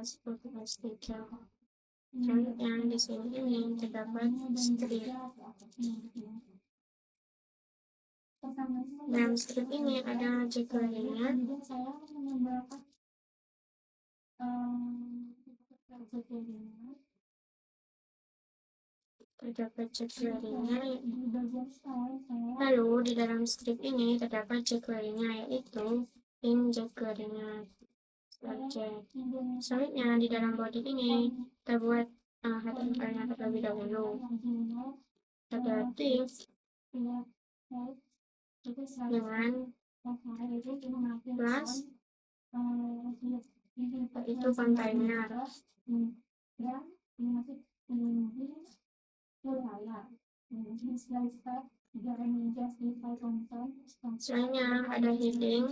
S3. Selanjutnya di sini ini terdapat strip. Dalam strip ini ada jQuery-nya. Terdapat jQuery-nya. Lalu di dalam strip ini terdapat jQuery-nya, yaitu in jQuery-nya. Selanjutnya di dalam body ini kita buat HTML-nya terlebih dahulu. Ada div dengan class itu container. Selanjutnya ada heading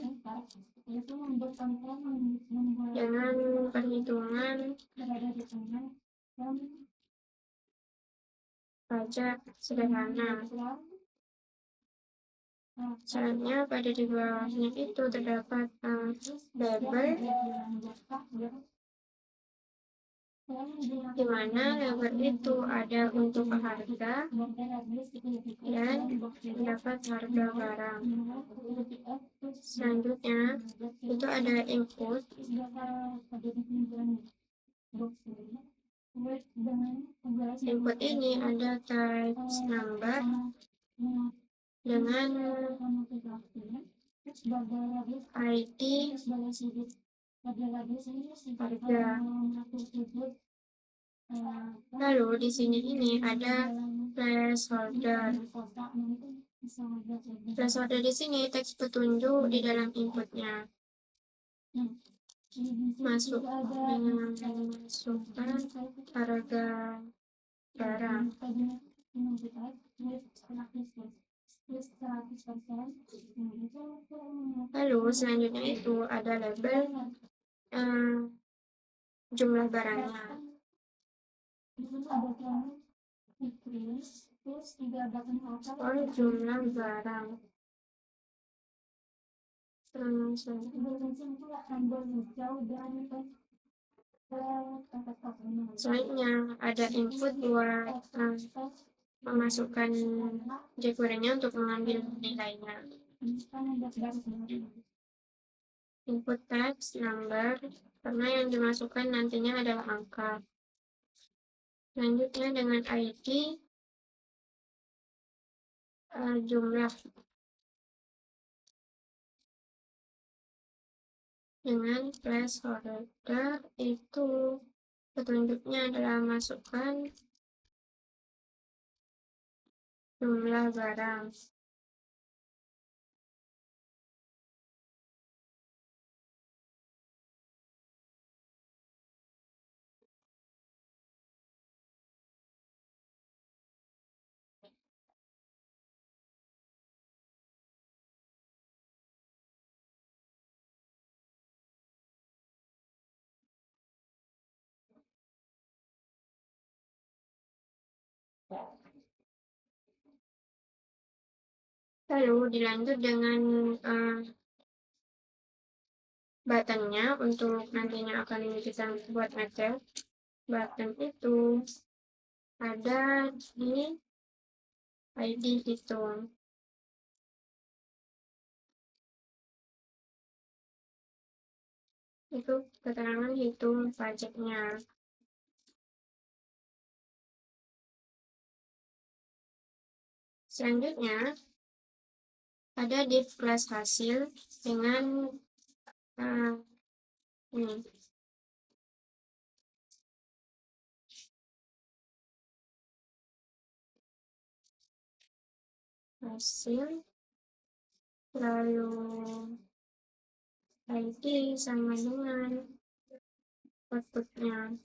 dengan perhitungan pajak sederhana. Selanjutnya pada di bawahnya itu terdapat label, di mana label itu ada untuk harga dan terdapat harga barang. Selanjutnya itu ada input. Input ini ada type number dengan ID harga. Lalu di sini ini ada placeholder. Placeholder di sini teks petunjuk di dalam inputnya. Masukkan harga barang. Lalu selanjutnya itu ada label jumlah barangnya. Jumlah barang. Selanjutnya ada input buat memasukkan jQuery-nya untuk mengambil nilainya. Input text number karena yang dimasukkan nantinya adalah angka. Selanjutnya dengan ID jumlah. Dengan placeholder itu petunjuknya adalah masukkan jumlah barang. Lalu dilanjut dengan buttonnya untuk nantinya akan kita buat ngecek. Button itu ada di ID hitung. Itu keterangan hitung pajaknya. Selanjutnya ada div kelas hasil dengan ini. Hasil, lalu ID sama dengan outputnya.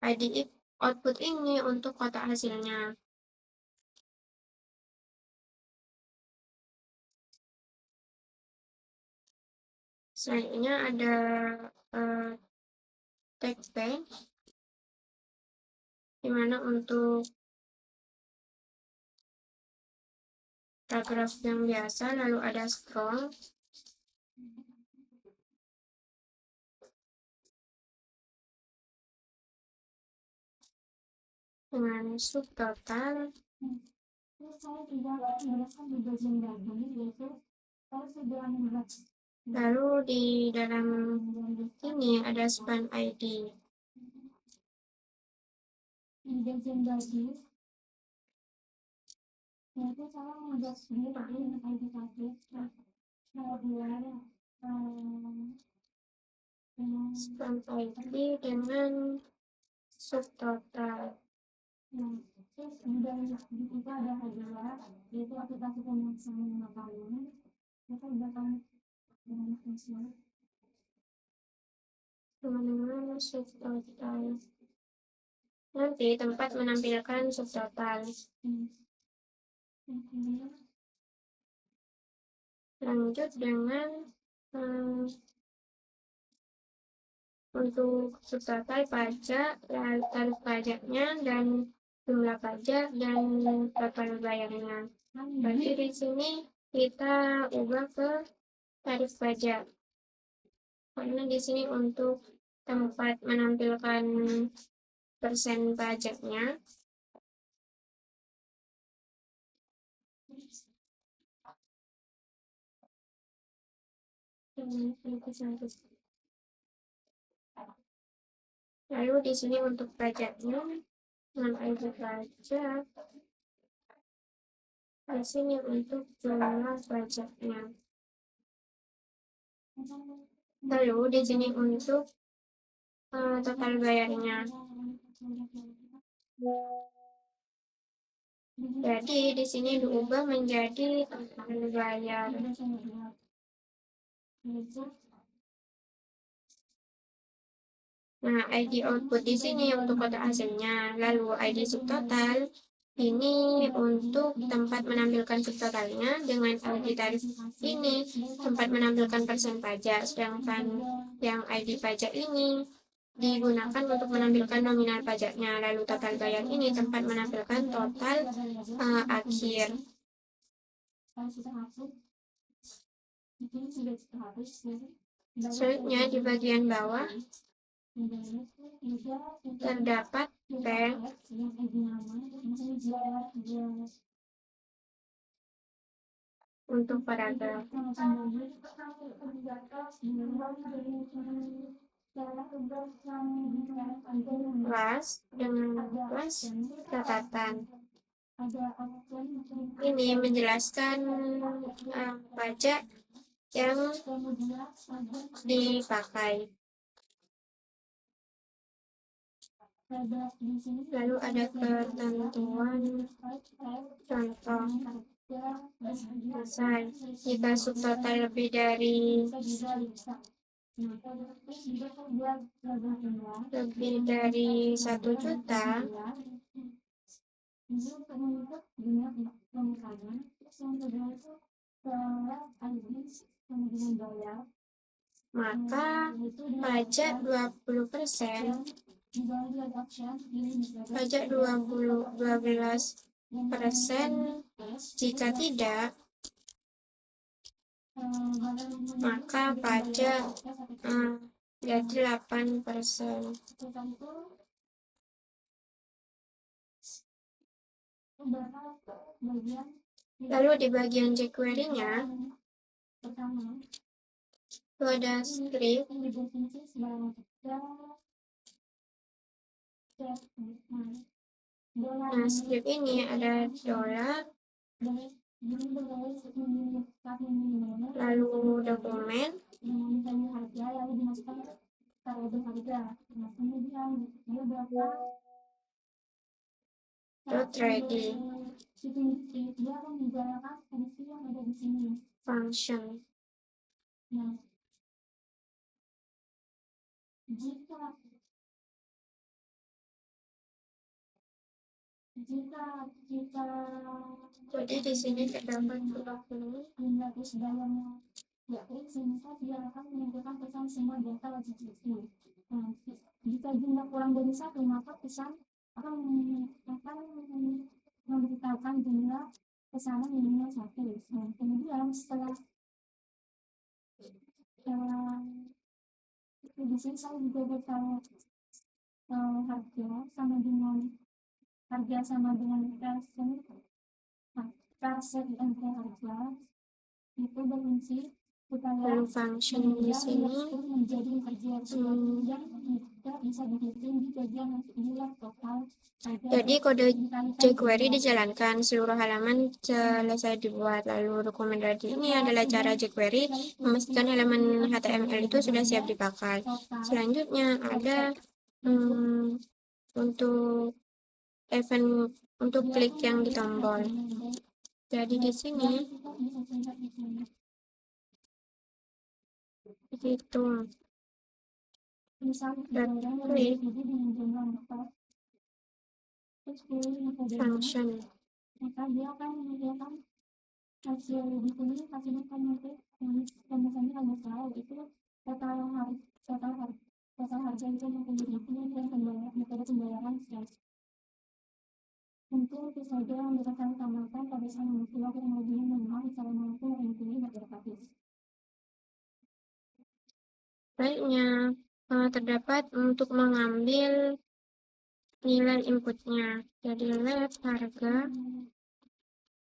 ID output ini untuk kotak hasilnya. Selanjutnya ada text page, dimana untuk paragraf yang biasa, lalu ada scroll. dengan subtotal. Lalu di dalam ini ada span ID. Span ID dengan subtotal. Teman-teman, subtotal. Nanti tempat menampilkan subtotal. Lanjut dengan untuk subtotal pajak, tarif pajaknya, dan jumlah pajak, dan total bayarnya. Berarti di sini kita ubah ke tarif pajak. Karena di sini untuk tempat menampilkan persen pajaknya, lalu di sini untuk pajaknya, ID pajak. Di sini untuk jumlah pajaknya. Lalu di sini untuk total bayarnya. Jadi di sini diubah menjadi total bayar. Nah, ID output di sini untuk kotak hasilnya. Lalu ID subtotal ini untuk tempat menampilkan subtotalnya, dengan ID tarif ini tempat menampilkan persen pajak, sedangkan yang ID pajak ini digunakan untuk menampilkan nominal pajaknya. Lalu total bayar ini tempat menampilkan total akhir. Selanjutnya di bagian bawah terdapat tag untuk paragraf. Kelas dengan kelas catatan. Ini menjelaskan pajak yang dipakai. Lalu ada ketentuan contoh. Misal, jika subtotal lebih dari 1 juta, maka pajak 20%, pajak 12%, jika tidak, maka pajak jadi 8%. Lalu di bagian jQuery-nya itu ada script. Nah, script ini ada $, lalu dokumen, .ready, function. Jadi di sini terdapat 20. Jika jumlah kurang dari 1, maka pesan akan memberitahukan jumlah pesanan minimal 1. Kemudian setelah di sini saya juga bertanya harga sama dengan harga sama dengan persen harga itu berfungsi lalu function di sini menjadi kerja yang tidak bisa dihitung di bagian nilai total. Jadi kode jQuery dijalankan, seluruh halaman selesai dibuat. Lalu rekomendasi ini adalah cara jQuery memastikan halaman HTML itu sudah siap dipakai. Selanjutnya ada untuk event untuk klik yang di tombol. Jadi di sini begitu klik function. Maka dia akan menyediakan hasil di sini, hasilnya kan nanti misalnya hanya soal itu total harga itu yang pendidikan dan metode pembayaran sales. Mungkin itu saja yang bisa saya tambahkan pada saat mencoba kurang lebihnya memang saya mampu memiliki database. Baiknya, terdapat untuk mengambil nilai inputnya. Jadi let harga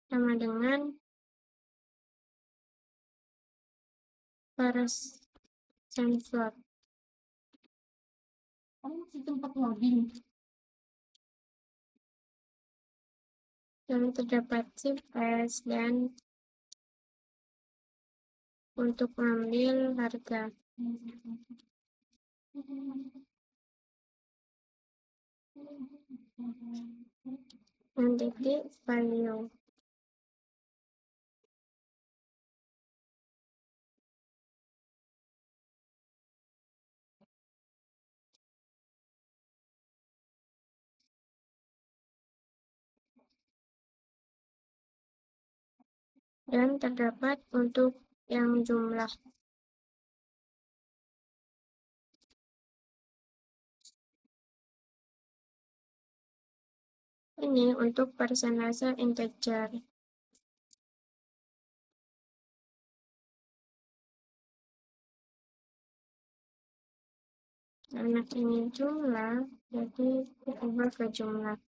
sama dengan persen slot. Masih tempat login. Lalu terdapat shift S dan untuk mengambil harga. Dan titik value. Dan terdapat untuk yang jumlah. Ini untuk persentase integer. Karena ini jumlah, jadi diubah ke jumlah.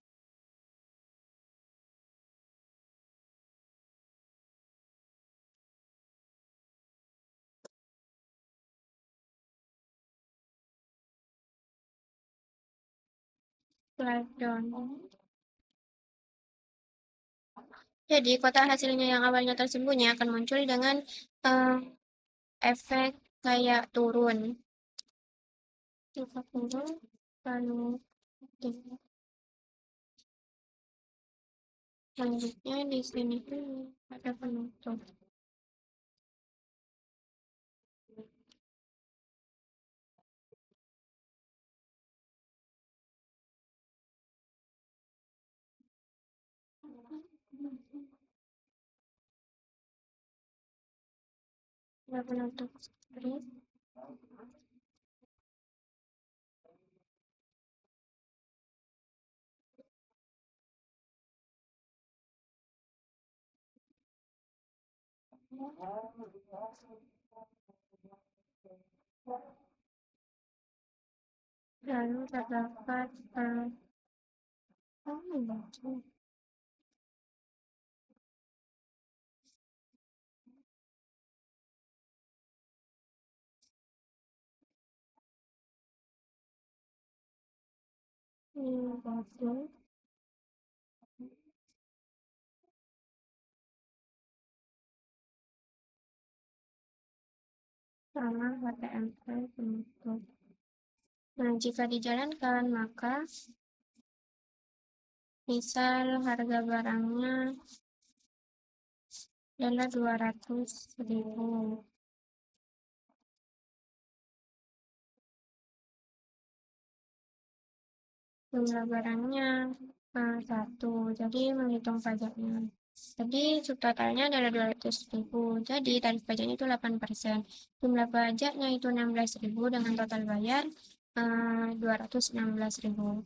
Slide down. Jadi kotak hasilnya yang awalnya tersembunyi akan muncul dengan efek kayak turun. Kita turun, lalu selanjutnya di sini ada penutup. Ada penutup script. Lalu terdapat sama HTML penutup. Nah, jika dijalankan, maka misal harga barangnya adalah 200.000. Jumlah barangnya 1, jadi menghitung pajaknya. Jadi subtotalnya adalah 200.000. Jadi tarif pajaknya itu 8%. Jumlah pajaknya itu 16.000 dengan total bayar 216.000.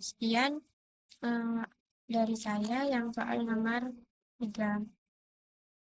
Sekian dari saya yang soal nomor 3.